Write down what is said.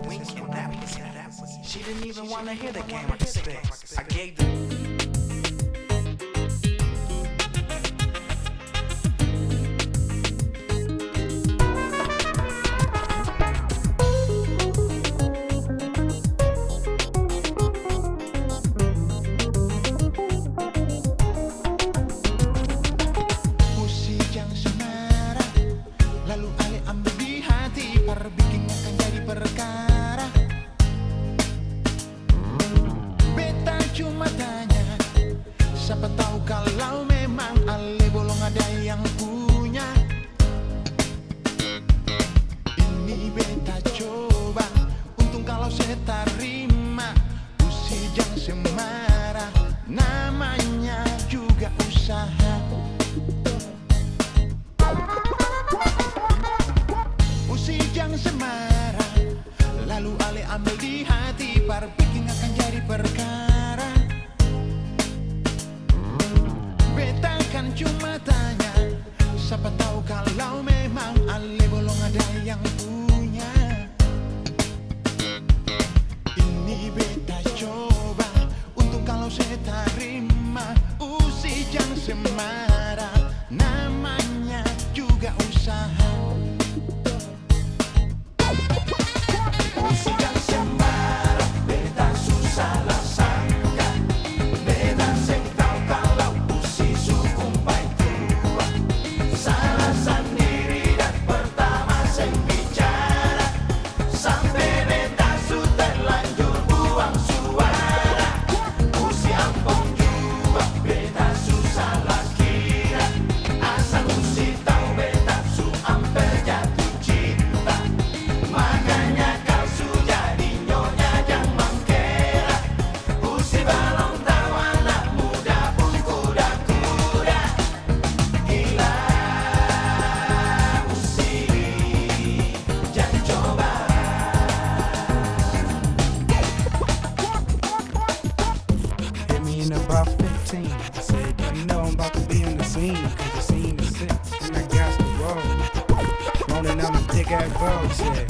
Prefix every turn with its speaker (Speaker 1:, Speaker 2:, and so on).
Speaker 1: winking that pussy. She didn't even wanna hear the game of the sticks. I gave the
Speaker 2: musik yang semara, lalu Ale ambil di hati, perbikinnya kan jadi perkara. Beta cuma tanya, siapa tahu kalau memang Ale bolong ada yang punya. Ini beta coba, untung kalau saya terima. Musik yang semara, namanya juga usaha. Musik yang semara, lalu Ale ambil di hati, perbikin akan jadi perkara. Beta kan cuma tanya, siapa tahu kalau memang Ale bolong ada yang punya. Ini beta coba, untung kalau saya terima. Musik yang semara, namanya juga usaha. Musik yang semara, beta susah lah sangka. Beta seng tahu kalau musik sukumpai tua. Salah sendiri dan pertama seng bicara. Sampai beta su terlanjur buang suara. Musik ampun juga, beta susah lah kira. Asal musik tahu beta su amper jatuh cinta. Makanya kau su jadi nyonya yang mengkera. Musik balong tahu anak muda pun kuda-kuda. Gila musik, jangan coba.
Speaker 3: Hit me in about 15. I said, you know I'm about to be on the scene. Cause the scene is sick, and I got to roll. Rolling out my thick ass bro, said.